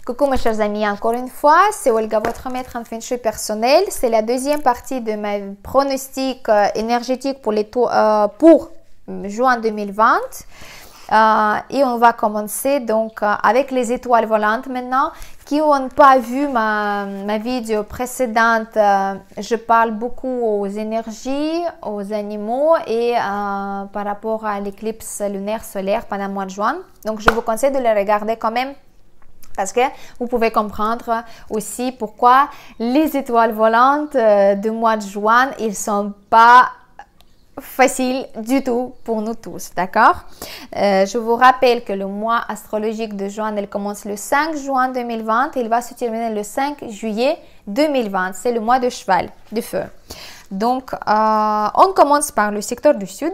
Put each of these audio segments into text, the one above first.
Coucou mes chers amis, encore une fois, c'est Olga, votre maître en Feng Shui personnel. C'est la deuxième partie de ma pronostic énergétique pour juin 2020. Et on va commencer donc avec les étoiles volantes maintenant. Qui n'ont pas vu ma vidéo précédente, je parle beaucoup aux énergies, aux animaux et par rapport à l'éclipse lunaire solaire pendant le mois de juin. Donc je vous conseille de le regarder quand même, parce que vous pouvez comprendre aussi pourquoi les étoiles volantes du mois de juin, ils ne sont pas faciles du tout pour nous tous, d'accord? Je vous rappelle que le mois astrologique de juin, il commence le 5 juin 2020 et il va se terminer le 5 juillet 2020. C'est le mois de cheval, de feu. Donc, on commence par le secteur du sud.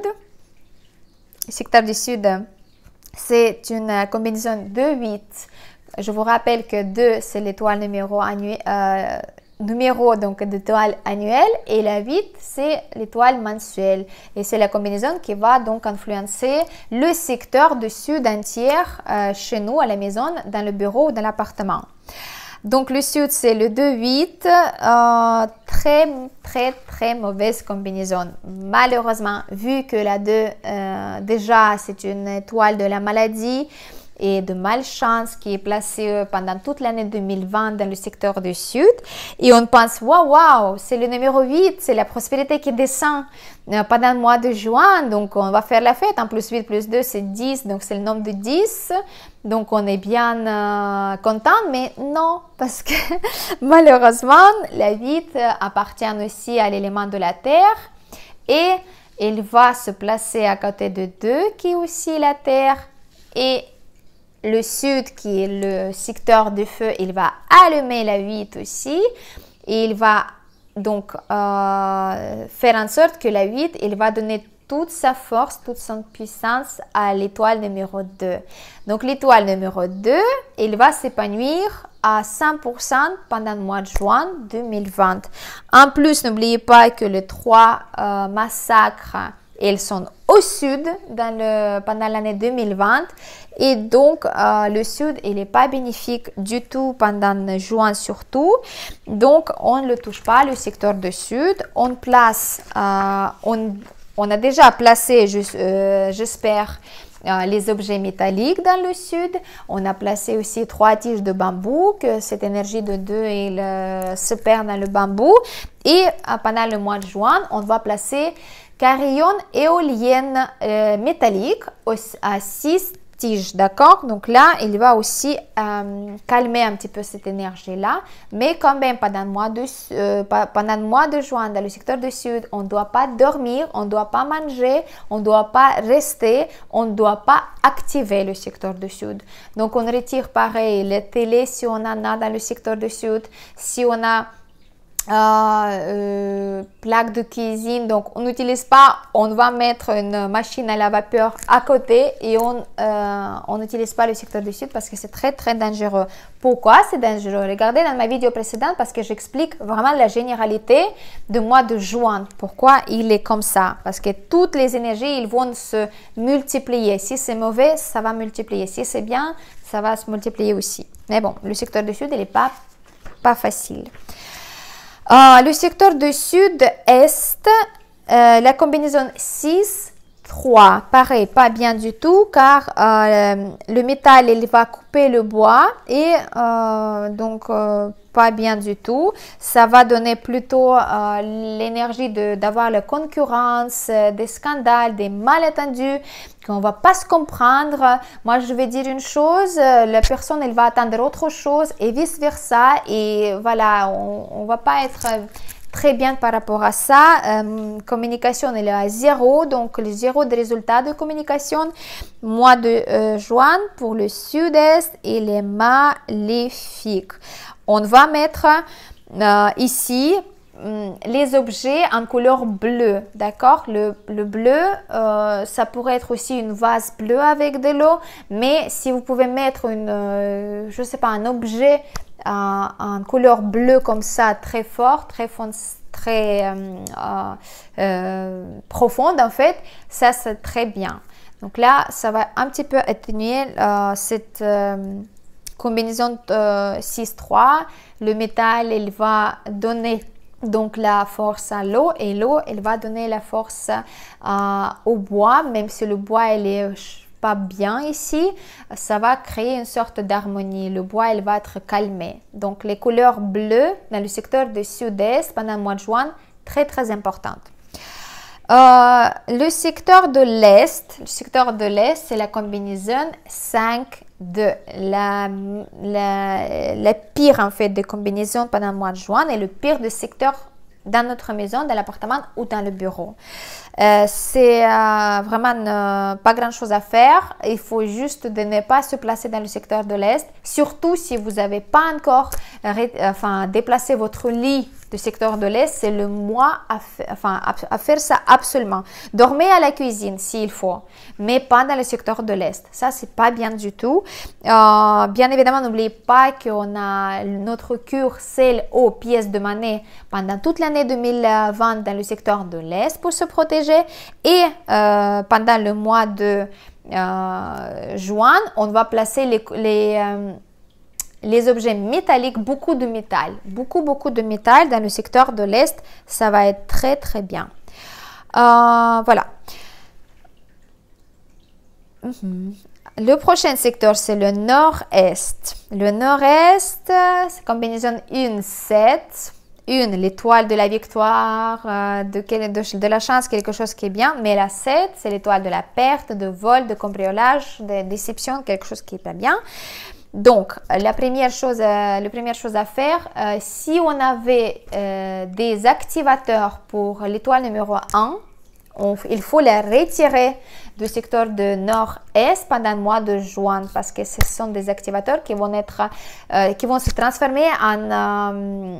Le secteur du sud, c'est une combinaison de 8. Je vous rappelle que 2, c'est l'étoile numéro donc d'étoile annuelle et la 8, c'est l'étoile mensuelle. Et c'est la combinaison qui va donc influencer le secteur du sud entier chez nous, à la maison, dans le bureau ou dans l'appartement. Donc le sud, c'est le 2-8, très mauvaise combinaison. Malheureusement, vu que la 2, déjà, c'est une étoile de la maladie et de malchance qui est placée pendant toute l'année 2020 dans le secteur du sud. Et on pense, waouh, c'est le numéro 8, c'est la prospérité qui descend pendant le mois de juin, donc on va faire la fête. En plus 8 plus 2, c'est 10, donc c'est le nombre de 10. Donc on est bien content, mais non, parce que malheureusement, la 8 appartient aussi à l'élément de la terre et il va se placer à côté de 2, qui est aussi la terre, et le sud, qui est le secteur de feu, il va allumer la 8 aussi. Et il va donc faire en sorte que la 8, il va donner toute sa force, toute son puissance à l'étoile numéro 2. Donc l'étoile numéro 2, il va s'épanouir à 100% pendant le mois de juin 2020. En plus, n'oubliez pas que les 3 massacres, ils sont au sud pendant l'année 2020 et donc le sud il n'est pas bénéfique du tout pendant juin surtout, donc on ne le touche pas, le secteur du sud. On place, on a déjà placé, j'espère, les objets métalliques dans le sud. On a placé aussi 3 tiges de bambou, que cette énergie de 2 se perd dans le bambou. Et pendant le mois de juin, on va placer carillon éolienne métallique à 6 tiges, d'accord? Donc là, il va aussi calmer un petit peu cette énergie-là. Mais quand même, pendant le mois de juin, dans le secteur du sud, on ne doit pas dormir, on ne doit pas manger, on ne doit pas rester, on ne doit pas activer le secteur du sud. Donc, on retire pareil les télés si on en a dans le secteur du sud, si on a plaque de cuisine, donc on n'utilise pas, on va mettre une machine à la vapeur à côté et on n'utilise pas le secteur du sud parce que c'est très dangereux. Pourquoi c'est dangereux? Regardez dans ma vidéo précédente parce que j'explique vraiment la généralité du mois de juin, pourquoi il est comme ça, parce que toutes les énergies ils vont se multiplier. Si c'est mauvais, ça va multiplier, si c'est bien, ça va se multiplier aussi. Mais bon, le secteur du sud il n'est pas facile. Le secteur du sud-est, la combinaison 6-3, pareil, pas bien du tout, car le métal, il va couper le bois et donc pas bien du tout. Ça va donner plutôt l'énergie d'avoir la concurrence, des scandales, des malentendus, qu'on va pas se comprendre. Moi, je vais dire une chose, la personne, elle va attendre autre chose et vice versa. Et voilà, on va pas être très bien par rapport à ça. Communication, elle est à 0, donc le 0 de résultat de communication. Mois de juin pour le sud-est, il est maléfique. On va mettre ici les objets en couleur bleue, d'accord? Le bleu, ça pourrait être aussi une vase bleue avec de l'eau, mais si vous pouvez mettre je sais pas, un objet en couleur bleue comme ça, très fort, très profonde en fait, ça c'est très bien. Donc là, ça va un petit peu atténuer combinaison 6-3, le métal, il va donner donc la force à l'eau et l'eau, elle va donner la force au bois, même si le bois, il est pas bien ici, ça va créer une sorte d'harmonie. Le bois, il va être calmé. Donc, les couleurs bleues dans le secteur du sud-est pendant le mois de juin, très, très importantes. Le secteur de l'Est, c'est la combinaison 5-2. La pire, en fait, des combinaisons pendant le mois de juin et le pire du secteur dans notre maison, dans l'appartement ou dans le bureau. C'est vraiment pas grand chose à faire. Il faut juste de ne pas se placer dans le secteur de l'Est, surtout si vous n'avez pas encore déplacé votre lit du secteur de l'Est. C'est le mois à faire ça absolument. Dormez à la cuisine s'il faut, mais pas dans le secteur de l'Est. Ça, c'est pas bien du tout. Bien évidemment, n'oubliez pas qu'on a notre cure sel aux pièces de monnaie pendant toute l'année 2020 dans le secteur de l'Est pour se protéger. Et pendant le mois de juin, on va placer les objets métalliques, beaucoup de métal dans le secteur de l'Est. Ça va être très, très bien. Voilà. Le prochain secteur, c'est le nord-est. Le nord-est, c'est combinaison 1-7. L'étoile de la victoire, de la chance, quelque chose qui est bien. Mais la 7, c'est l'étoile de la perte, de vol, de cambriolage, de déception, quelque chose qui n'est pas bien. Donc, la première chose à faire, si on avait des activateurs pour l'étoile numéro 1, il faut les retirer du secteur de nord-est pendant le mois de juin parce que ce sont des activateurs qui vont se transformer en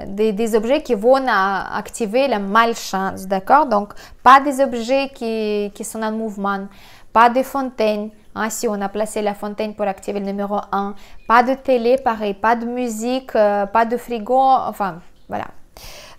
des objets qui vont activer la malchance, d'accord? Donc, pas des objets qui sont en mouvement, pas de fontaine, hein, si on a placé la fontaine pour activer le numéro 1, pas de télé, pareil, pas de musique, pas de frigo, enfin, voilà.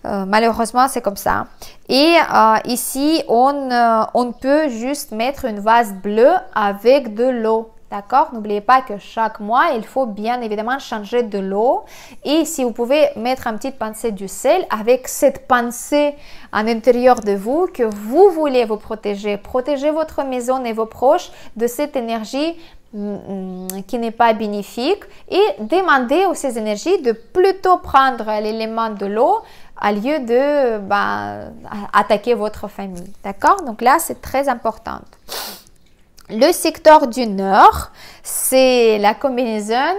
Malheureusement, c'est comme ça. Et ici, on peut juste mettre une vase bleue avec de l'eau. D'accord? N'oubliez pas que chaque mois, il faut bien évidemment changer de l'eau. Et si vous pouvez mettre une petite pincée du sel avec cette pensée à l'intérieur de vous que vous voulez vous protéger. Protégez votre maison et vos proches de cette énergie qui n'est pas bénéfique et demandez aux ces énergies de plutôt prendre l'élément de l'eau au lieu de attaquer votre famille. D'accord? Donc là, c'est très important. Le secteur du nord, c'est la combinaison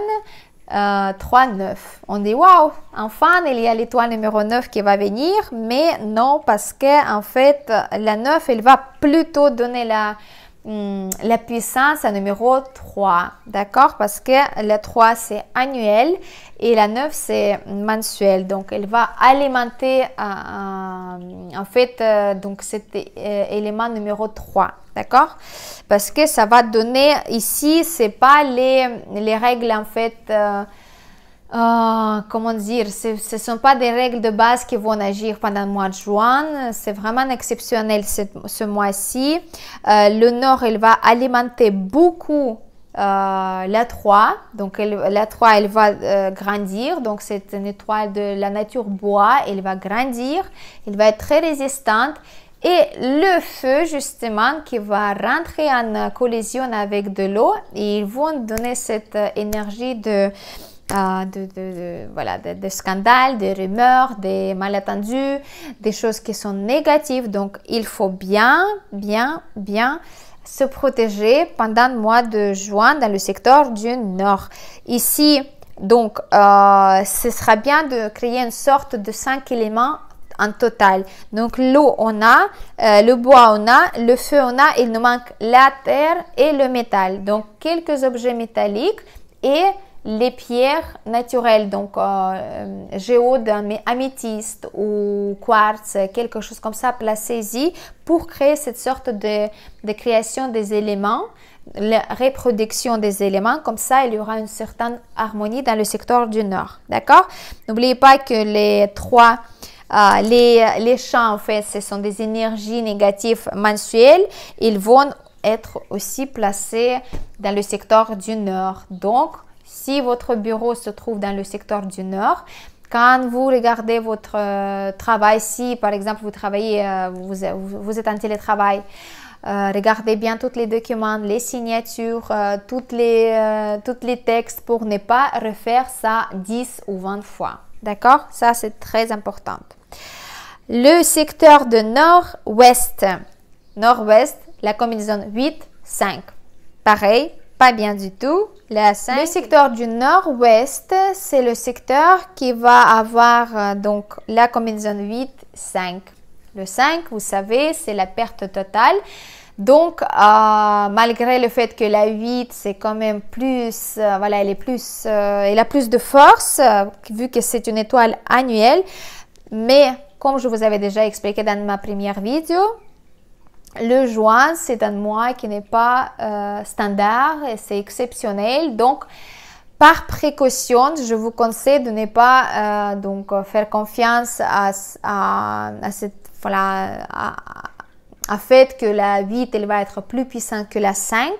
3-9. On dit, waouh, enfin, il y a l'étoile numéro 9 qui va venir, mais non, parce que en fait, la 9, elle va plutôt donner la puissance à numéro 3, d'accord? Parce que la 3, c'est annuel et la 9, c'est mensuel. Donc, elle va alimenter en fait donc cet élément numéro 3, d'accord? Parce que ça va donner ici, c'est pas les règles en fait, comment dire, ce ne sont pas des règles de base qui vont agir pendant le mois de juin, c'est vraiment exceptionnel ce mois-ci. Le nord, il va alimenter beaucoup la 3, donc la 3, elle va grandir, donc c'est une étoile de la nature bois, elle va grandir, elle va être très résistante. Et le feu, justement, qui va rentrer en collision avec de l'eau, ils vont donner cette énergie de scandales, des rumeurs, des malentendus, des choses qui sont négatives. Donc, il faut bien se protéger pendant le mois de juin dans le secteur du nord. Ici, donc, ce sera bien de créer une sorte de 5 éléments en total. Donc, l'eau, on a, le bois, on a, le feu, on a, il nous manque la terre et le métal. Donc, quelques objets métalliques et les pierres naturelles, donc géode, améthyste ou quartz, quelque chose comme ça, placez-y pour créer cette sorte de création des éléments, la reproduction des éléments. Comme ça, il y aura une certaine harmonie dans le secteur du nord. D'accord? N'oubliez pas que les champs, en fait, ce sont des énergies négatives mensuelles. Ils vont être aussi placé dans le secteur du nord. Donc, si votre bureau se trouve dans le secteur du nord, quand vous regardez votre travail, si par exemple vous travaillez, vous êtes en télétravail, regardez bien tous les documents, les signatures, tous les textes pour ne pas refaire ça 10 ou 20 fois. D'accord? Ça, c'est très important. Le secteur de nord-ouest. Nord-ouest, la combinaison 8, 5. Pareil, pas bien du tout. La 5. Le secteur du nord-ouest, c'est le secteur qui va avoir donc la combinaison 8, 5. Le 5, vous savez, c'est la perte totale. Donc, malgré le fait que la 8, c'est quand même plus, voilà, elle a plus de force, vu que c'est une étoile annuelle. Mais, comme je vous avais déjà expliqué dans ma première vidéo, le juin, c'est un mois qui n'est pas standard et c'est exceptionnel. Donc, par précaution, je vous conseille de ne pas faire confiance à fait que la 8, elle va être plus puissante que la 5.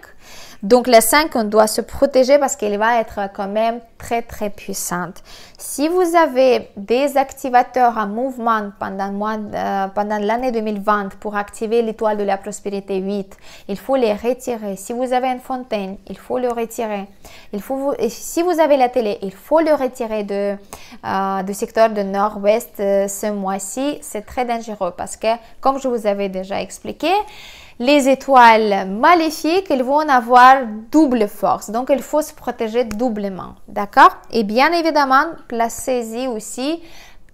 Donc, la 5, on doit se protéger parce qu'elle va être quand même très, très puissante. Si vous avez des activateurs en mouvement pendant l'année 2020 pour activer l'étoile de la prospérité 8, il faut les retirer. Si vous avez une fontaine, il faut le retirer. Et si vous avez la télé, il faut le retirer du secteur de nord-ouest ce mois-ci. C'est très dangereux parce que, comme je vous avais déjà expliqué, les étoiles maléfiques, elles vont avoir double force. Donc, il faut se protéger doublement. D'accord? Et bien évidemment, placez-y aussi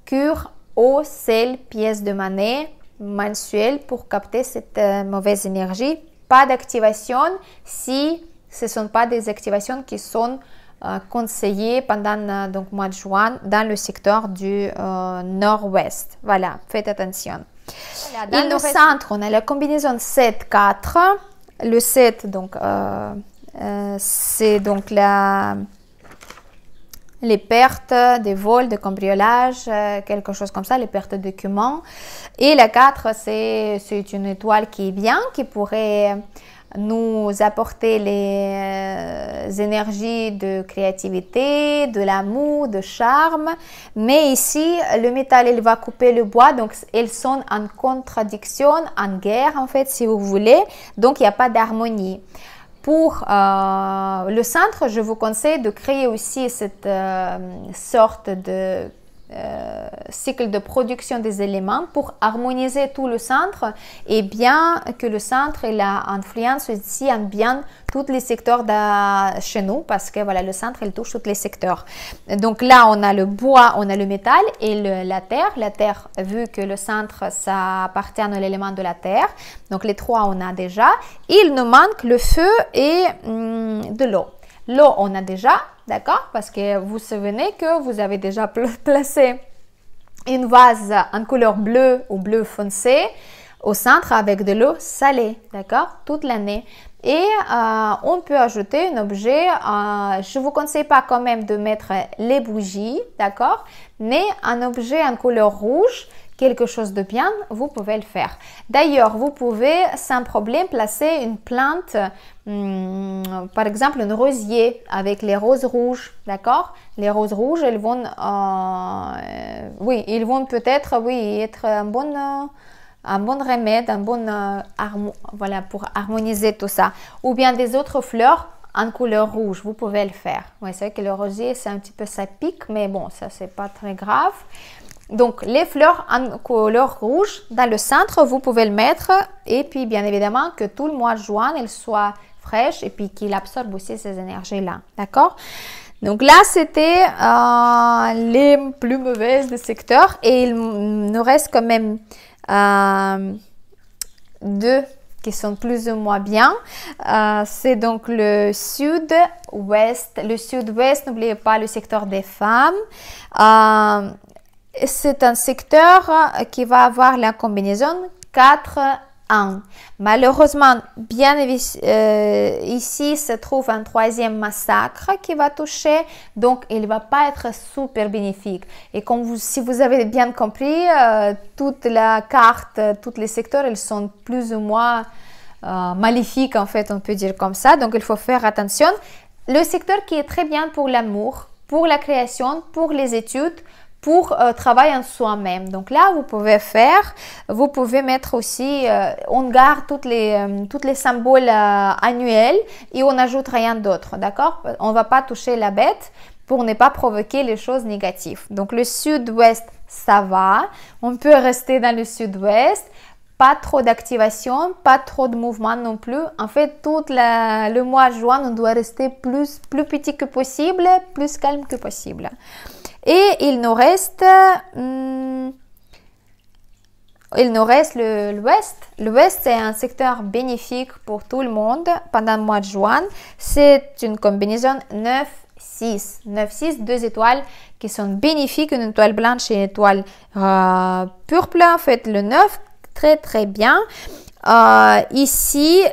cure, eau, sel, pièces de monnaie mensuelle pour capter cette mauvaise énergie. Pas d'activation si ce ne sont pas des activations qui sont conseillées pendant le mois de juin dans le secteur du nord-ouest. Voilà, faites attention. Voilà, dans le centre, on a la combinaison 7-4. Le 7, donc, c'est donc les pertes des vols, de cambriolage, quelque chose comme ça, les pertes de documents. Et la 4, c'est une étoile qui est bien, qui pourrait nous apporter les énergies de créativité, de l'amour, de charme. Mais ici, le métal, il va couper le bois, donc elles sont en contradiction, en guerre en fait, si vous voulez. Donc, il n'y a pas d'harmonie. Pour le centre, je vous conseille de créer aussi cette sorte de cycle de production des éléments pour harmoniser tout le centre et bien que le centre il a influence aussi en bien tous les secteurs chez nous parce que voilà le centre il touche tous les secteurs. Donc là on a le bois, on a le métal et la terre vu que le centre ça appartient à l'élément de la terre, donc les trois on a déjà. Il nous manque le feu et de l'eau. L'eau, on a déjà, d'accord? Parce que vous vous souvenez que vous avez déjà placé une vase en couleur bleue ou bleu foncé au centre avec de l'eau salée, d'accord? Toute l'année. Et on peut ajouter un objet, je ne vous conseille pas quand même de mettre les bougies, d'accord? Mais un objet en couleur rouge, quelque chose de bien, vous pouvez le faire. D'ailleurs, vous pouvez sans problème placer une plante, par exemple un rosier avec les roses rouges, d'accord? Les roses rouges, elles vont, ils vont peut-être, être un bon remède, voilà, pour harmoniser tout ça. Ou bien des autres fleurs en couleur rouge, vous pouvez le faire. Ouais, c'est vrai que le rosier, c'est un petit peu, ça pique, mais bon, ça, c'est pas très grave. Donc, les fleurs en couleur rouge, dans le centre, vous pouvez le mettre. Et puis, bien évidemment, que tout le mois de juin, il soit fraîche et puis qu'il absorbe aussi ces énergies-là. D'accord? Donc là, c'était les plus mauvaises des secteurs. Et il nous reste quand même deux qui sont plus ou moins bien. C'est donc le sud-ouest. Le sud-ouest, n'oubliez pas le secteur des femmes. C'est un secteur qui va avoir la combinaison 4-1. Malheureusement, bien ici se trouve un troisième massacre qui va toucher, donc il ne va pas être super bénéfique. Et comme si vous avez bien compris, toute la carte, tous les secteurs, ils sont plus ou moins maléfique, en fait, on peut dire comme ça. Donc, il faut faire attention. Le secteur qui est très bien pour l'amour, pour la création, pour les études, pour travailler en soi-même. Donc là, vous pouvez mettre aussi, on garde toutes les symboles annuels et on n'ajoute rien d'autre, d'accord? On ne va pas toucher la bête pour ne pas provoquer les choses négatives. Donc le sud-ouest, ça va. On peut rester dans le sud-ouest. Pas trop d'activation, pas trop de mouvement non plus. En fait, tout le mois de juin, on doit rester plus petit que possible, plus calme que possible. Et il nous reste l'ouest. L'ouest, c'est un secteur bénéfique pour tout le monde pendant le mois de juin. C'est une combinaison 9-6. 9-6, 2 étoiles qui sont bénéfiques, une étoile blanche et une étoile purple. En fait, le 9, très bien. Ici,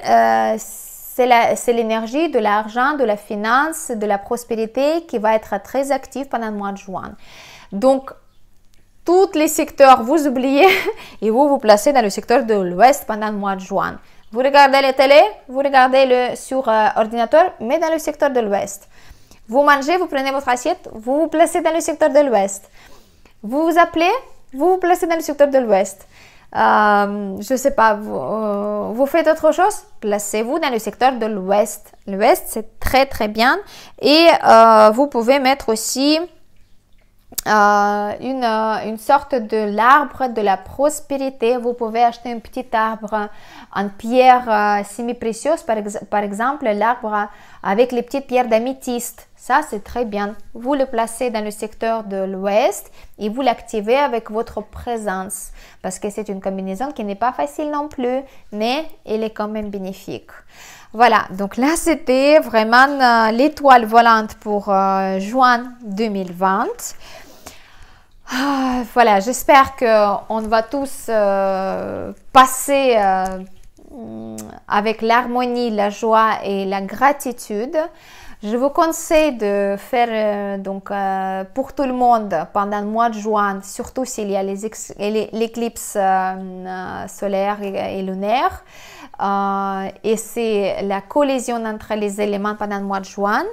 c'est l'énergie de l'argent, de la finance, de la prospérité qui va être très active pendant le mois de juin. Donc, tous les secteurs, vous oubliez et vous vous placez dans le secteur de l'ouest pendant le mois de juin. Vous regardez la télé, vous regardez sur ordinateur, mais dans le secteur de l'ouest. Vous mangez, vous prenez votre assiette, vous vous placez dans le secteur de l'ouest. Vous vous appelez, vous vous placez dans le secteur de l'ouest. Je ne sais pas, vous faites autre chose, placez-vous dans le secteur de l'ouest. L'ouest, c'est très bien. Et vous pouvez mettre aussi une sorte de l'arbre de la prospérité. Vous pouvez acheter un petit arbre en pierre semi-précieuse, par exemple l'arbre avec les petites pierres d'améthyste. Ça, c'est très bien. Vous le placez dans le secteur de l'ouest et vous l'activez avec votre présence parce que c'est une combinaison qui n'est pas facile non plus, mais elle est quand même bénéfique. Voilà, donc là, c'était vraiment l'étoile volante pour juin 2020. Voilà, j'espère qu'on va tous passer avec l'harmonie, la joie et la gratitude. Je vous conseille de faire pour tout le monde pendant le mois de juin, surtout s'il y a l'éclipse solaire et lunaire. Et c'est la collision entre les éléments pendant le mois de juin.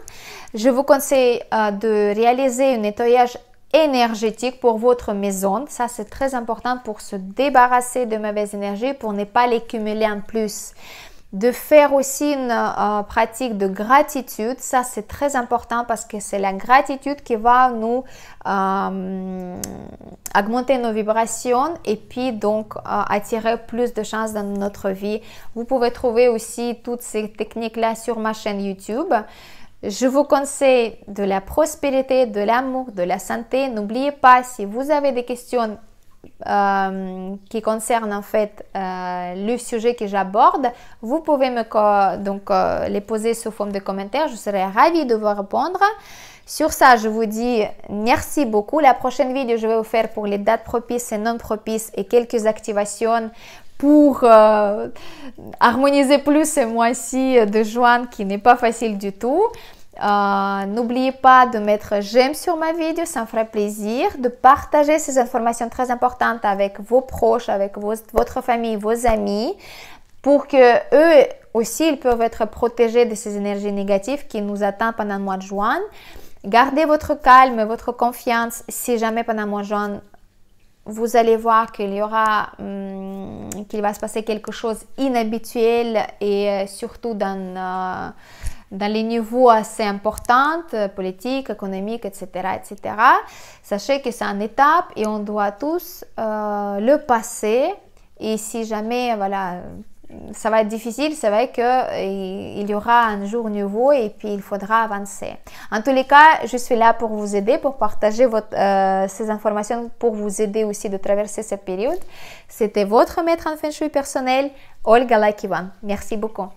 Je vous conseille de réaliser un nettoyage énergétique pour votre maison. Ça, c'est très important pour se débarrasser de mauvaises énergies, pour ne pas les cumuler en plus. De faire aussi une pratique de gratitude, ça c'est très important parce que c'est la gratitude qui va nous augmenter nos vibrations et puis donc attirer plus de chances dans notre vie. Vous pouvez trouver aussi toutes ces techniques-là sur ma chaîne YouTube. Je vous conseille de la prospérité, de l'amour, de la santé. N'oubliez pas, si vous avez des questions qui concerne en fait le sujet que j'aborde, vous pouvez les poser sous forme de commentaires. Je serai ravie de vous répondre. Sur ça, je vous dis merci beaucoup. La prochaine vidéo, je vais vous faire pour les dates propices et non propices et quelques activations pour harmoniser plus ce mois-ci de juin qui n'est pas facile du tout. N'oubliez pas de mettre j'aime sur ma vidéo, ça me ferait plaisir, de partager ces informations très importantes avec vos proches, avec votre famille, vos amis, pour que eux aussi ils peuvent être protégés de ces énergies négatives qui nous attendent pendant le mois de juin. Gardez votre calme, votre confiance. Si jamais pendant le mois de juin vous allez voir qu'il va se passer quelque chose d'inhabituel et surtout dans les niveaux assez importants, politiques, économiques, etc., etc. Sachez que c'est une étape et on doit tous le passer. Et si jamais, voilà, ça va être difficile, c'est vrai qu'il y aura un jour nouveau et puis il faudra avancer. En tous les cas, je suis là pour vous aider, pour partager ces informations, pour vous aider aussi de traverser cette période. C'était votre maître en Feng Shui personnel, Olga Lakivan. Merci beaucoup.